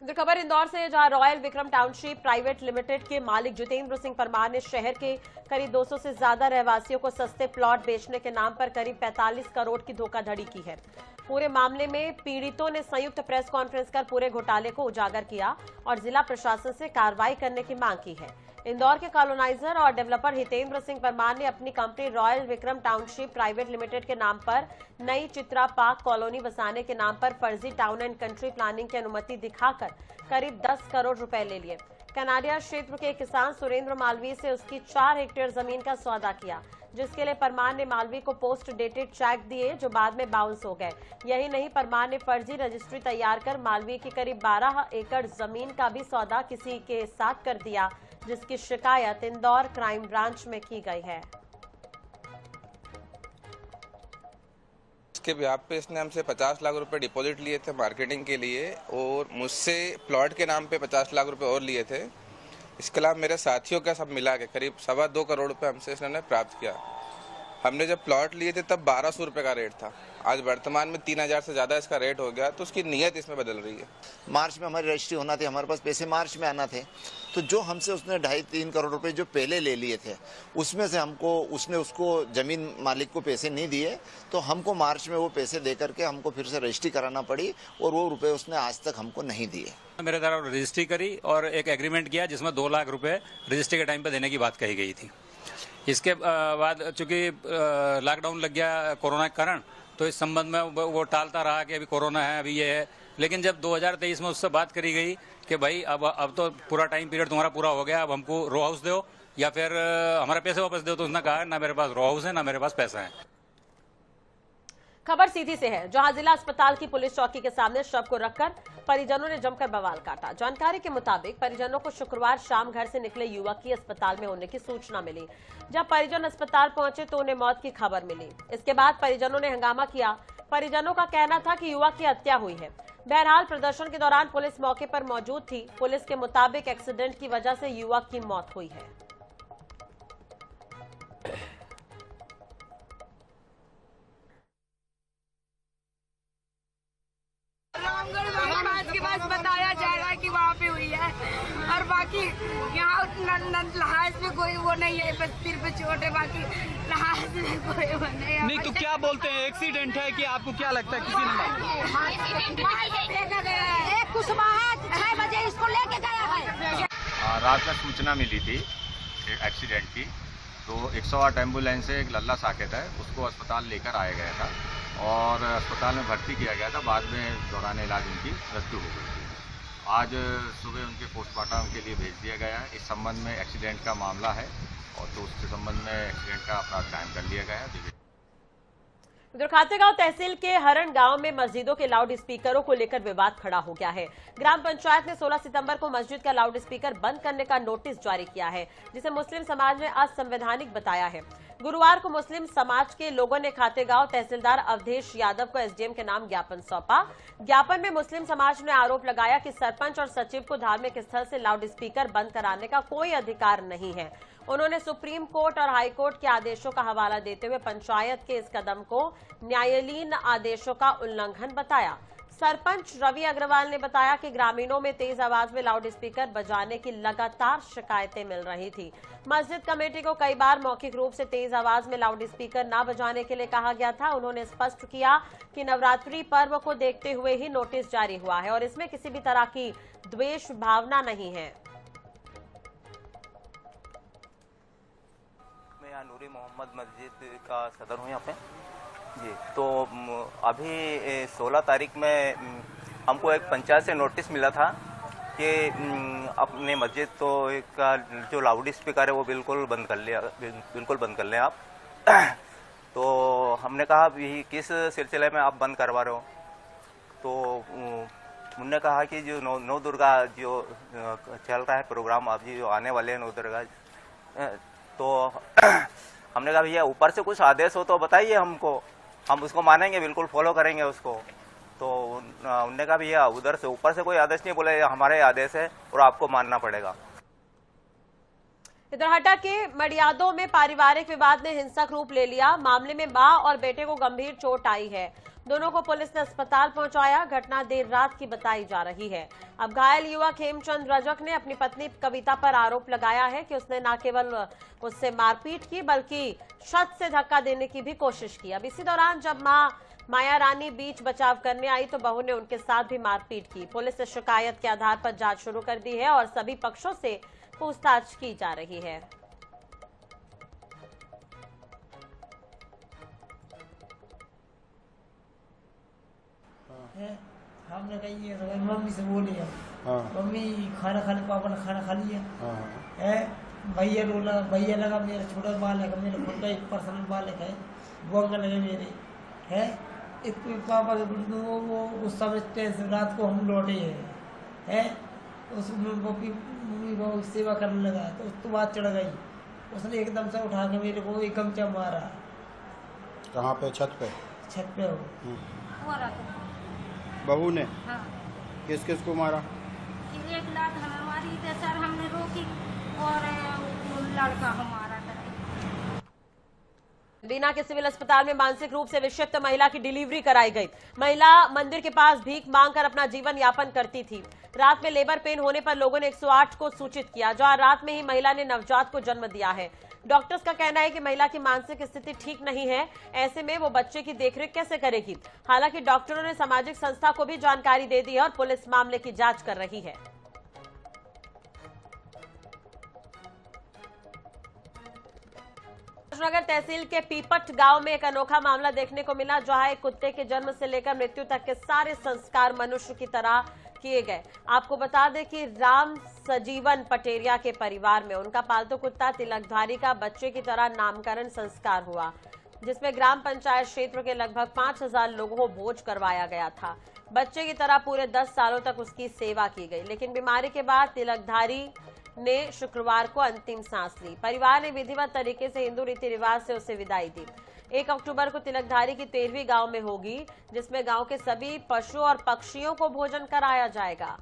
तो खबर इंदौर से, जहां royal Vikram township private limited के मालिक जितेंद्र सिंह परमार ने शहर के करीब 200 से ज्यादा रहवासियों को सस्ते प्लॉट बेचने के नाम पर करीब 45 करोड़ की धोखाधड़ी की है। पूरे मामले में पीड़ितों ने संयुक्त प्रेस कॉन्फ्रेंस कर पूरे घोटाले को उजागर किया और जिला प्रशासन से कार्रवाई करने की मांग की है। इंदौर के कॉलोनाइजर और डेवलपर हितेंद्र सिंह परमार ने अपनी company royal Vikram township private limited के नाम पर नई चित्रा पार्क कॉलोनी बसाने के नाम पर फर्जी टाउन एंड कंट्री प्लानिंग की अनुमति दिखाकर करीब 10 करोड़ रुपए ले लिए। कनाडिया क्षेत्र के किसान सुरेंद्र मालवीय से उसकी 4 हेक्टेयर जमीन का सौदा किया, जिसके लिए परमार ने मालवीय को पोस्ट डेटेड चेक दिए, जो बाद में बाउंस हो गए। यही नहीं, परमार ने फर्जी रजिस्ट्री तैयार कर मालवीय की करीब 12 एकड़ जमीन का भी सौदा किसी के साथ कर दिया, जिसकी शिकायत इंदौर क्राइम ब्रांच में की गई है। इसके ब्याज पे इसने हमसे 50 लाख रुपए डिपॉजिट लिए थे मार्केटिंग के लिए, और मुझसे प्लॉट के नाम पे 50 लाख रुपए और लिए थे। इसके अलावा मेरे साथियों का सब मिला के करीब 2.25 करोड़ रुपए हमसे इसने प्राप्त किया। हमने जब प्लॉट लिए थे तब 1200 रुपए का रेट था, आज वर्तमान में 3000 से ज़्यादा इसका रेट हो गया, तो उसकी नीयत इसमें बदल रही है। मार्च में हमारी रजिस्ट्री होना थी, हमारे पास पैसे मार्च में आना थे, तो जो हमसे उसने 2.5-3 करोड़ रुपए जो पहले ले लिए थे, उसमें से उसने उसको जमीन मालिक को पैसे नहीं दिए, तो हमको मार्च में वो पैसे दे करके हमको फिर से रजिस्ट्री कराना पड़ी, और वो रुपए उसने आज तक हमको नहीं दिए। मेरे द्वारा रजिस्ट्री करी और एक एग्रीमेंट किया जिसमें 2 लाख रुपए रजिस्ट्री के टाइम पे देने की बात कही गई थी। इसके बाद चूंकि लॉकडाउन लग गया कोरोना के कारण, तो इस संबंध में वो टालता रहा कि अभी कोरोना है, अभी ये है। लेकिन जब 2023 में उससे बात करी गई कि भाई अब तो पूरा टाइम पीरियड तुम्हारा पूरा हो गया, अब हमको रो हाउस दो या फिर हमारे पैसे वापस दो, तो उसने कहा ना मेरे पास रो हाउस है ना मेरे पास पैसा है। खबर सीधी से है, जहां जिला अस्पताल की पुलिस चौकी के सामने शव को रखकर परिजनों ने जमकर बवाल काटा। जानकारी के मुताबिक परिजनों को शुक्रवार शाम घर से निकले युवक की अस्पताल में होने की सूचना मिली। जब परिजन अस्पताल पहुंचे तो उन्हें मौत की खबर मिली। इसके बाद परिजनों ने हंगामा किया। परिजनों का कहना था कि युवक की हत्या हुई है। बहरहाल प्रदर्शन के दौरान पुलिस मौके पर मौजूद थी। पुलिस के मुताबिक एक्सीडेंट की वजह से युवक की मौत हुई है। के पास बताया जा रहा है कि वहाँ पे हुई है, और बाकी यहाँ लहाज में कोई वो नहीं है, बस सिर पे चोट है, बाकी लहाज में कोई वो नहीं। तो क्या बोलते हैं, एक्सीडेंट है कि आपको क्या लगता है किसी ने फेंका गया है? एक कुशवाहा 6 बजे इसको लेके गया है। रात में सूचना मिली थी एक्सीडेंट की, तो 108 एम्बुलेंस से एक लल्ला साकेत है, उसको अस्पताल लेकर आया गया था और अस्पताल में भर्ती किया गया था। बाद में दौरान इलाज उनकी मृत्यु हो गई थी। आज सुबह उनके पोस्टमार्टम के लिए भेज दिया गया है। इस संबंध में एक्सीडेंट का मामला है, और तो उसके संबंध में एक्सीडेंट का अपराध कायम कर लिया गया है। उधर खातेगांव तहसील के हरण गांव में मस्जिदों के लाउड स्पीकरों को लेकर विवाद खड़ा हो गया है। ग्राम पंचायत ने 16 सितंबर को मस्जिद का लाउड स्पीकर बंद करने का नोटिस जारी किया है, जिसे मुस्लिम समाज ने असंवैधानिक बताया है। गुरुवार को मुस्लिम समाज के लोगों ने खातेगांव तहसीलदार अवधेश यादव को एसडीएम के नाम ज्ञापन सौंपा। ज्ञापन में मुस्लिम समाज ने आरोप लगाया कि सरपंच और सचिव को धार्मिक स्थल से लाउड स्पीकर बंद कराने का कोई अधिकार नहीं है। उन्होंने सुप्रीम कोर्ट और हाई कोर्ट के आदेशों का हवाला देते हुए पंचायत के इस कदम को न्यायालयीन आदेशों का उल्लंघन बताया। सरपंच रवि अग्रवाल ने बताया कि ग्रामीणों में तेज आवाज में लाउड स्पीकर बजाने की लगातार शिकायतें मिल रही थी। मस्जिद कमेटी को कई बार मौखिक रूप से तेज आवाज में लाउड स्पीकर न बजाने के लिए कहा गया था। उन्होंने स्पष्ट किया कि नवरात्रि पर्व को देखते हुए ही नोटिस जारी हुआ है और इसमें किसी भी तरह की द्वेष भावना नहीं है। मैं यहाँ नूरी मोहम्मद मस्जिद का सदर हूँ यहाँ पे जी। तो अभी 16 तारीख में हमको एक पंचायत से नोटिस मिला था कि अपने मस्जिद तो का जो लाउड स्पीकर है वो बिल्कुल बंद कर लें आप। तो हमने कहा भी किस सिलसिले में आप बंद करवा रहे हो? तो उन्होंने कहा कि जो नौ दुर्गा जो चल रहा है प्रोग्राम, आप जी जो आने वाले हैं 9 दुर्गा, तो हमने कहा भैया ऊपर से कुछ आदेश हो तो बताइए हमको, हम उसको मानेंगे, बिल्कुल फॉलो करेंगे उसको। तो उन्होंने कहा भैया उधर से ऊपर से कोई आदेश नहीं, बोले हमारे आदेश है और आपको मानना पड़ेगा। इधर हटा के मडियादों में पारिवारिक विवाद ने हिंसक रूप ले लिया। मामले में मां और बेटे को गंभीर चोट आई है। दोनों को पुलिस ने अस्पताल पहुंचाया। घटना देर रात की बताई जा रही है। अब घायल युवक हेमचंद रजक ने अपनी पत्नी कविता पर आरोप लगाया है कि उसने न केवल उससे मारपीट की बल्कि छत से धक्का देने की भी कोशिश की। अब इसी दौरान जब मां माया रानी बीच बचाव करने आई तो बहू ने उनके साथ भी मारपीट की। पुलिस ने शिकायत के आधार पर जांच शुरू कर दी है और सभी पक्षों से पूछताछ की जा रही है। हमने कही मम्मी से बोली है, मम्मी खाना खाने, पापा ने खाना खा लिया है। भैया रोला, भैया लगा मेरा छोटा बालक है, मेरा खुद का एक पर्सनल बालक है, बुआ लगे मेरे है। इसके पापा के वो गुस्सा में टेंशन, रात को हम लौटे है उसमें मम्मी वो सेवा करने लगा तो उसके बाद चढ़ गई। उसने एकदम से उठा के मेरे को एक गमछा मारा। कहाँ पे? छत पे? छत पे हो बहू ने? हाँ। किस किस को मारा? एक लात हमें मारी थी सर, हमने रोकी और लड़का हमारा बीना के सिविल अस्पताल में मानसिक रूप से विक्षिप्त महिला की डिलीवरी कराई गई। महिला मंदिर के पास भीख मांगकर अपना जीवन यापन करती थी। रात में लेबर पेन होने पर लोगों ने 108 को सूचित किया। जहां रात में ही महिला ने नवजात को जन्म दिया है। डॉक्टर्स का कहना है कि महिला की मानसिक स्थिति ठीक नहीं है, ऐसे में वो बच्चे की देखरेख कैसे करेगी। हालांकि डॉक्टरों ने सामाजिक संस्था को भी जानकारी दे दी है और पुलिस मामले की जांच कर रही है। नगर तहसील के पीपट गांव में एक अनोखा मामला देखने को मिला, जहां एक कुत्ते के जन्म से लेकर मृत्यु तक के सारे संस्कार मनुष्य की तरह किए गए। आपको बता दें कि राम सजीवन पटेरिया के परिवार में उनका पालतू कुत्ता तिलकधारी का बच्चे की तरह नामकरण संस्कार हुआ, जिसमें ग्राम पंचायत क्षेत्र के लगभग 5000 लोगों को भोज करवाया गया था। बच्चे की तरह पूरे 10 सालों तक उसकी सेवा की गई, लेकिन बीमारी के बाद तिलकधारी ने शुक्रवार को अंतिम सांस ली। परिवार ने विधिवत तरीके से हिंदू रीति रिवाज से उसे विदाई दी। 1 अक्टूबर को तिलकधारी की 13वीं गांव में होगी, जिसमें गांव के सभी पशु और पक्षियों को भोजन कराया जाएगा।